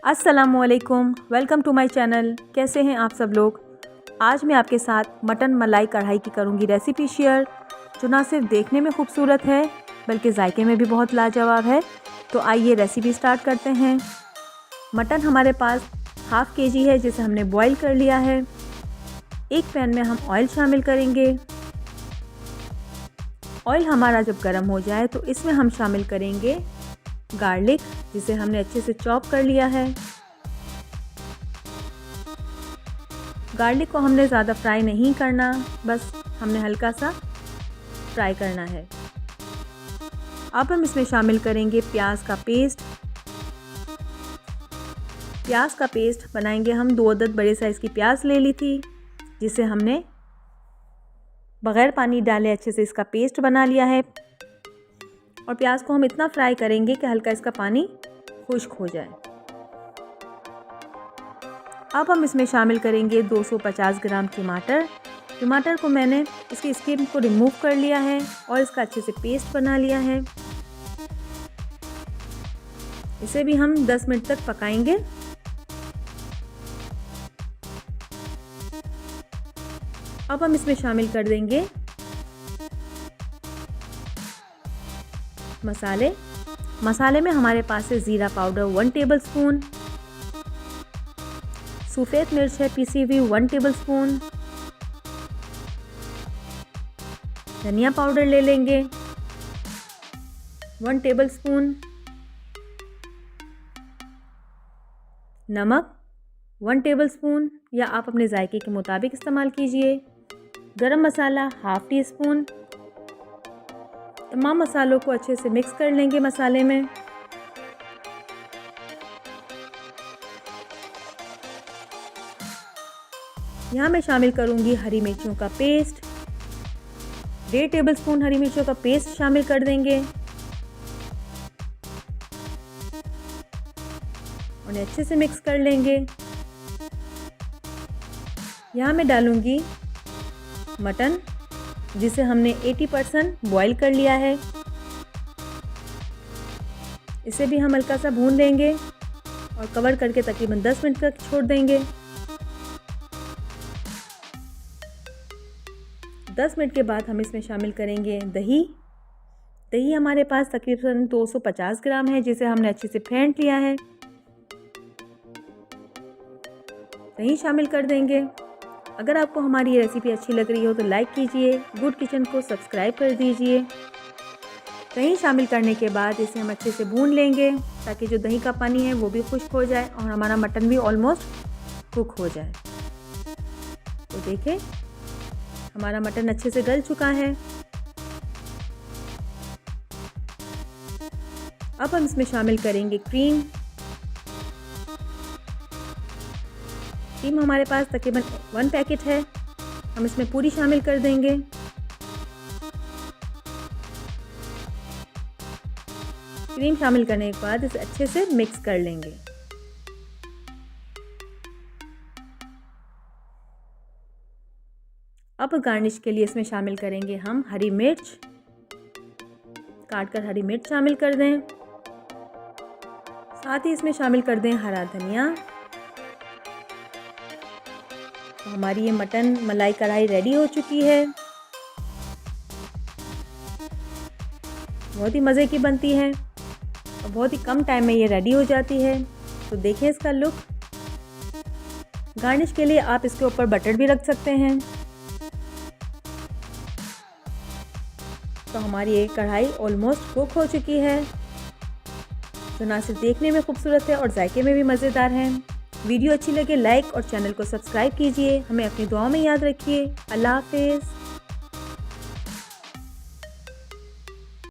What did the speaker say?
अस्सलामुअलैकुम, welcome to my channel. कैसे हैं आप सब लोग। आज मैं आपके साथ मटन मलाई कढ़ाई की करूंगी रेसिपी शेयर, जो ना सिर्फ देखने में खूबसूरत है बल्कि जायके में भी बहुत लाजवाब है। तो आइए रेसिपी स्टार्ट करते हैं। मटन हमारे पास हाफ़ केजी है, जिसे हमने बॉईल कर लिया है। एक पैन में हम ऑयल शामिल करेंगे। ऑयल हमारा जब गर्म हो जाए तो इसमें हम शामिल करेंगे गार्लिक, जिसे हमने अच्छे से चॉप कर लिया है। गार्लिक को हमने ज़्यादा फ्राई नहीं करना, बस हमने हल्का सा फ्राई करना है। अब हम इसमें शामिल करेंगे प्याज का पेस्ट। प्याज का पेस्ट बनाएंगे हम 2 अदद बड़े साइज़ की प्याज ले ली थी, जिसे हमने बग़ैर पानी डाले अच्छे से इसका पेस्ट बना लिया है। और प्याज को हम इतना फ्राई करेंगे कि हल्का इसका पानी खुश्क हो जाए। अब हम इसमें शामिल करेंगे 250 ग्राम टमाटर। टमाटर को मैंने इसकी स्किन को रिमूव कर लिया है और इसका अच्छे से पेस्ट बना लिया है। इसे भी हम 10 मिनट तक पकाएंगे। अब हम इसमें शामिल कर देंगे मसाले में हमारे पास है ज़ीरा पाउडर 1 टेबलस्पून, सफ़ेद मिर्च है पीसी हुई 1 टेबलस्पून, धनिया पाउडर ले लेंगे 1 टेबलस्पून, नमक 1 टेबलस्पून या आप अपने जायके के मुताबिक इस्तेमाल कीजिए, गरम मसाला ½ टी स्पून। तमाम मसालों को अच्छे से मिक्स कर लेंगे मसाले में। यहाँ मैं शामिल करूँगी हरी मिर्चों का पेस्ट। 1.5 टेबलस्पून हरी मिर्चों का पेस्ट शामिल कर देंगे और अच्छे से मिक्स कर लेंगे। यहाँ मैं डालूँगी मटन, जिसे हमने 80% बॉईल कर लिया है। इसे भी हम हल्का सा भून देंगे और कवर करके तकरीबन 10 मिनट तक छोड़ देंगे। 10 मिनट के बाद हम इसमें शामिल करेंगे दही हमारे पास तकरीबन 250 ग्राम है, जिसे हमने अच्छे से फेंट लिया है। दही शामिल कर देंगे। अगर आपको हमारी ये रेसिपी अच्छी लग रही हो तो लाइक कीजिए, गुड किचन को सब्सक्राइब कर दीजिए। दही शामिल करने के बाद इसे हम अच्छे से भून लेंगे, ताकि जो दही का पानी है वो भी खुश्क हो जाए और हमारा मटन भी ऑलमोस्ट कुक हो जाए। तो देखें, हमारा मटन अच्छे से गल चुका है। अब हम इसमें शामिल करेंगे क्रीम हमारे पास तकरीबन 1 पैकेट है, हम इसमें पूरी शामिल कर देंगे। क्रीम शामिल करने के बाद इसे अच्छे से मिक्स कर लेंगे। अब गार्निश के लिए इसमें शामिल करेंगे हम हरी मिर्च। काटकर हरी मिर्च शामिल कर दें। साथ ही इसमें शामिल कर दें हरा धनिया। तो हमारी ये मटन मलाई कढ़ाई रेडी हो चुकी है। बहुत ही मज़े की बनती है और बहुत ही कम टाइम में ये रेडी हो जाती है। तो देखें इसका लुक। गार्निश के लिए आप इसके ऊपर बटर भी रख सकते हैं। तो हमारी ये कढ़ाई ऑलमोस्ट कुक हो चुकी है, जो ना सिर्फ देखने में खूबसूरत है और जायके में भी मज़ेदार है। वीडियो अच्छी लगे लाइक और चैनल को सब्सक्राइब कीजिए। हमें अपनी दुआओं में याद रखिए। अल्लाह हाफ़िज़।